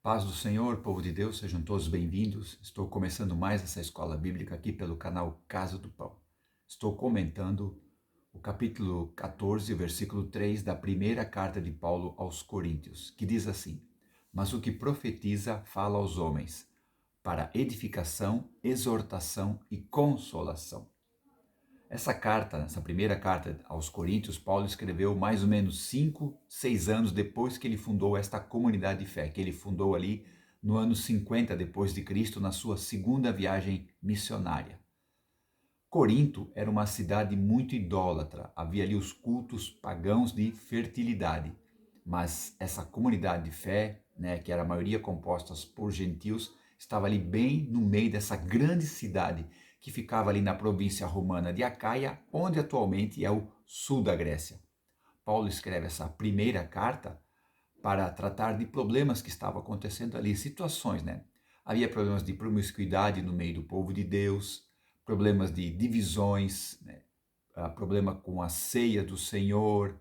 Paz do Senhor, povo de Deus, sejam todos bem-vindos. Estou começando mais essa escola bíblica aqui pelo canal Casa do Pão. Estou comentando o capítulo 14, versículo 3 da primeira carta de Paulo aos Coríntios, que diz assim: Mas o que profetiza fala aos homens, para edificação, exortação e consolação. Essa primeira carta aos Coríntios, Paulo escreveu mais ou menos 5, 6 anos depois que ele fundou esta comunidade de fé, que ele fundou ali no ano 50 depois de Cristo, na sua segunda viagem missionária. Corinto era uma cidade muito idólatra, havia ali os cultos pagãos de fertilidade, mas essa comunidade de fé, que era a maioria composta por gentios, estava ali bem no meio dessa grande cidade que ficava ali na província romana de Acaia, onde atualmente é o sul da Grécia. Paulo escreve essa primeira carta para tratar de problemas que estavam acontecendo ali, situações, Havia problemas de promiscuidade no meio do povo de Deus, problemas de divisões, problema com a ceia do Senhor,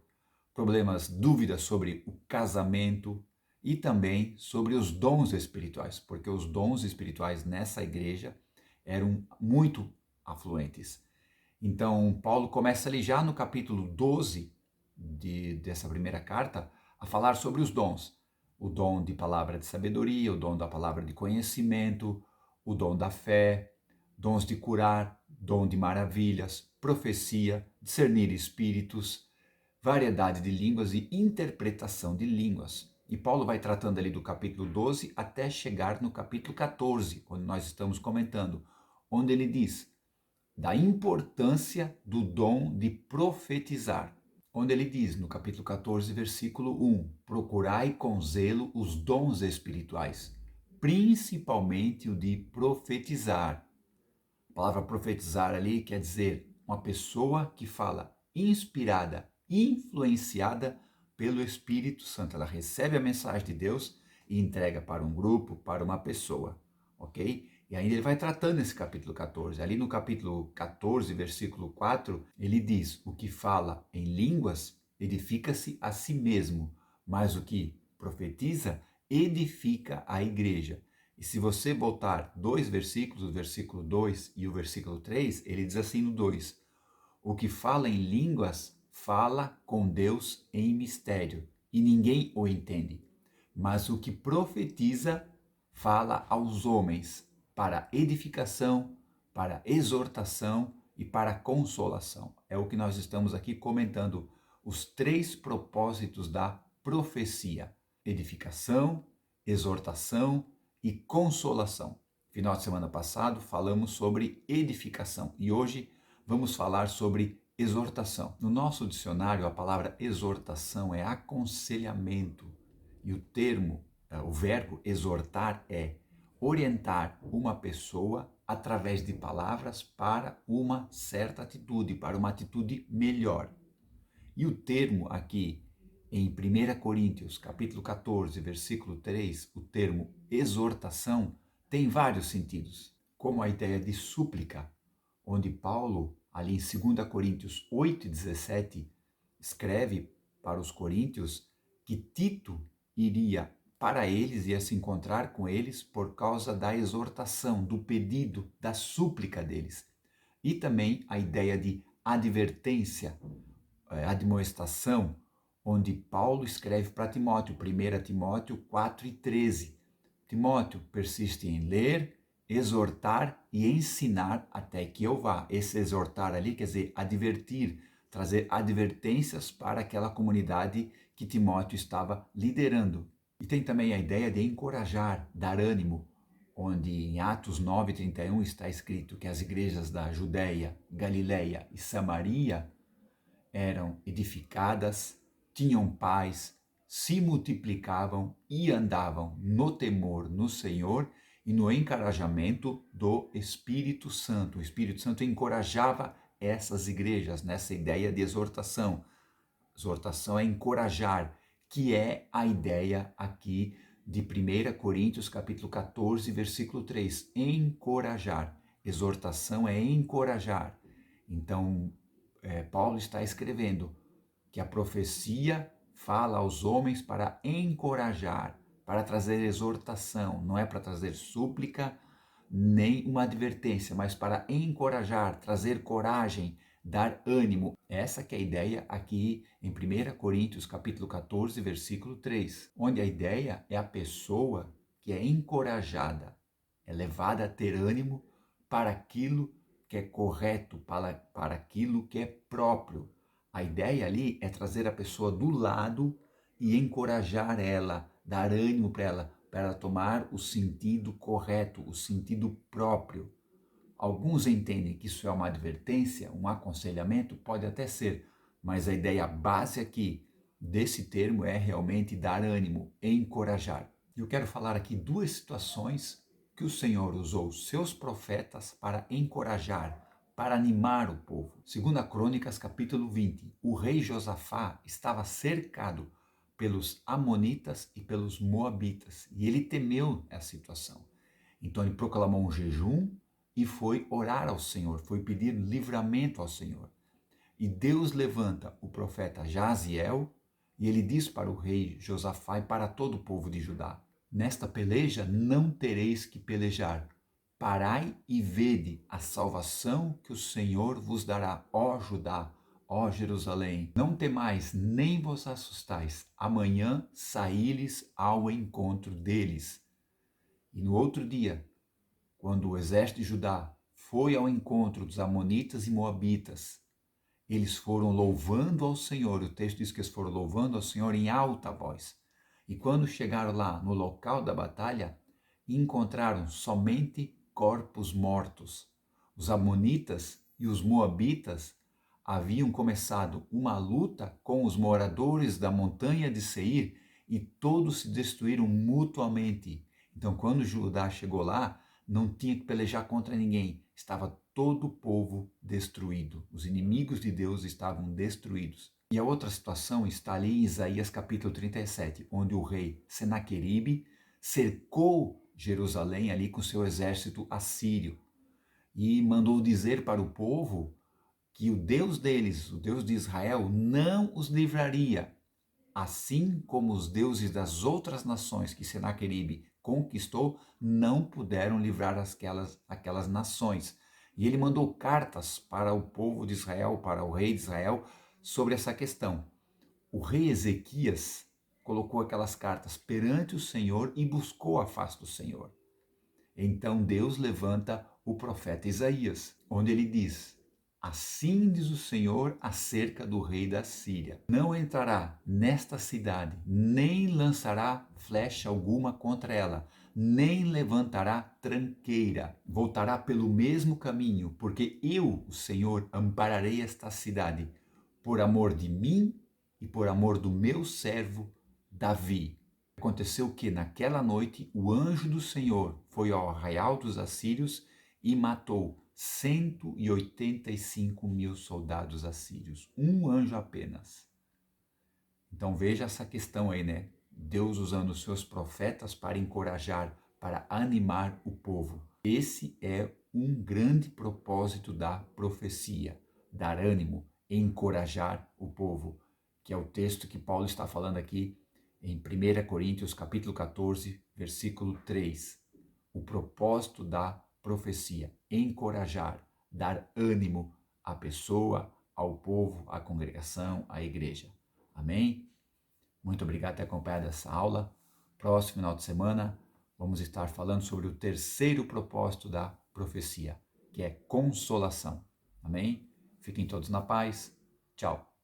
problemas, dúvidas sobre o casamento e também sobre os dons espirituais, porque os dons espirituais nessa igreja eram muito afluentes. Então, Paulo começa ali já no capítulo 12 dessa primeira carta a falar sobre os dons. O dom de palavra de sabedoria, o dom da palavra de conhecimento, o dom da fé, dons de curar, dom de maravilhas, profecia, discernir espíritos, variedade de línguas e interpretação de línguas. E Paulo vai tratando ali do capítulo 12 até chegar no capítulo 14, quando nós estamos comentando, onde ele diz da importância do dom de profetizar, onde ele diz no capítulo 14, versículo 1, procurai com zelo os dons espirituais, principalmente o de profetizar. A palavra profetizar ali quer dizer uma pessoa que fala inspirada, influenciada pelo Espírito Santo. Ela recebe a mensagem de Deus e entrega para um grupo, para uma pessoa, ok? E ainda ele vai tratando esse capítulo 14. Ali no capítulo 14, versículo 4, ele diz: o que fala em línguas edifica-se a si mesmo, mas o que profetiza edifica a igreja. E se você voltar dois versículos, o versículo 2 e o versículo 3, ele diz assim no 2: o que fala em línguas fala com Deus em mistério, e ninguém o entende. Mas o que profetiza fala aos homens para edificação, para exortação e para consolação. É o que nós estamos aqui comentando, os três propósitos da profecia: edificação, exortação e consolação. Final de semana passado falamos sobre edificação e hoje vamos falar sobre exortação. No nosso dicionário, a palavra exortação é aconselhamento e o verbo exortar é orientar uma pessoa através de palavras para uma certa atitude, para uma atitude melhor. E o termo aqui em 1 Coríntios, capítulo 14, versículo 3, o termo exortação tem vários sentidos, como a ideia de súplica, onde Paulo, ali em 2 Coríntios 8:17, escreve para os coríntios que Tito iria para eles, ia se encontrar com eles por causa da exortação, do pedido, da súplica deles. E também a ideia de advertência, admoestação, onde Paulo escreve para Timóteo, 1 Timóteo 4:13. Timóteo, persiste em ler, exortar e ensinar até que eu vá. Esse exortar ali quer dizer advertir, trazer advertências para aquela comunidade que Timóteo estava liderando. E tem também a ideia de encorajar, dar ânimo, onde em Atos 9:31 está escrito que as igrejas da Judéia, Galiléia e Samaria eram edificadas, tinham paz, se multiplicavam e andavam no temor no Senhor e no encorajamento do Espírito Santo. O Espírito Santo encorajava essas igrejas nessa ideia de exortação. Exortação é encorajar, que é a ideia aqui de 1 Coríntios capítulo 14, versículo 3. Encorajar. Exortação é encorajar. Então, Paulo está escrevendo que a profecia fala aos homens para encorajar, para trazer exortação, não é para trazer súplica nem uma advertência, mas para encorajar, trazer coragem, dar ânimo. Essa que é a ideia aqui em 1 Coríntios capítulo 14, versículo 3, onde a ideia é a pessoa que é encorajada, é levada a ter ânimo para aquilo que é correto, para aquilo que é próprio. A ideia ali é trazer a pessoa do lado e encorajar ela, dar ânimo para ela tomar o sentido correto, o sentido próprio. Alguns entendem que isso é uma advertência, um aconselhamento, pode até ser, mas a ideia base aqui desse termo é realmente dar ânimo, encorajar. Eu quero falar aqui duas situações que o Senhor usou seus profetas para encorajar, para animar o povo. Segunda Crônicas, capítulo 20, o rei Josafá estava cercado pelos amonitas e pelos moabitas, e ele temeu a situação. Então ele proclamou um jejum e foi orar ao Senhor, foi pedir livramento ao Senhor. E Deus levanta o profeta Jaziel e ele diz para o rei Josafá e para todo o povo de Judá: nesta peleja não tereis que pelejar. Parai e vede a salvação que o Senhor vos dará, ó Judá, ó Jerusalém. Não temais, nem vos assustais. Amanhã saí-lhes ao encontro deles. E no outro dia, quando o exército de Judá foi ao encontro dos amonitas e moabitas, eles foram louvando ao Senhor. O texto diz que eles foram louvando ao Senhor em alta voz. E quando chegaram lá no local da batalha, encontraram somente corpos mortos. Os amonitas e os moabitas haviam começado uma luta com os moradores da montanha de Seir e todos se destruíram mutuamente. Então, quando Judá chegou lá, não tinha que pelejar contra ninguém. Estava todo o povo destruído. Os inimigos de Deus estavam destruídos. E a outra situação está ali em Isaías capítulo 37, onde o rei Senaqueribe cercou Jerusalém ali com seu exército assírio e mandou dizer para o povo que o Deus deles, o Deus de Israel, não os livraria, assim como os deuses das outras nações que Senaqueribe conquistou não puderam livrar aquelas nações. E ele mandou cartas para o povo de Israel, para o rei de Israel, sobre essa questão. O rei Ezequias colocou aquelas cartas perante o Senhor e buscou a face do Senhor. Então Deus levanta o profeta Isaías, onde ele diz: assim diz o Senhor acerca do rei da Síria: não entrará nesta cidade, nem lançará flecha alguma contra ela, nem levantará tranqueira. Voltará pelo mesmo caminho, porque eu, o Senhor, ampararei esta cidade, por amor de mim e por amor do meu servo Davi. Aconteceu que naquela noite o anjo do Senhor foi ao arraial dos assírios e matou 185.000 soldados assírios. Um anjo apenas. Então veja essa questão aí, né? Deus usando os seus profetas para encorajar, para animar o povo. Esse é um grande propósito da profecia, dar ânimo, encorajar o povo, que é o texto que Paulo está falando aqui em 1 Coríntios capítulo 14, versículo 3. O propósito da profecia, encorajar, dar ânimo à pessoa, ao povo, à congregação, à igreja. Amém? Muito obrigado por ter acompanhado essa aula. Próximo final de semana, vamos estar falando sobre o terceiro propósito da profecia, que é consolação. Amém? Fiquem todos na paz. Tchau.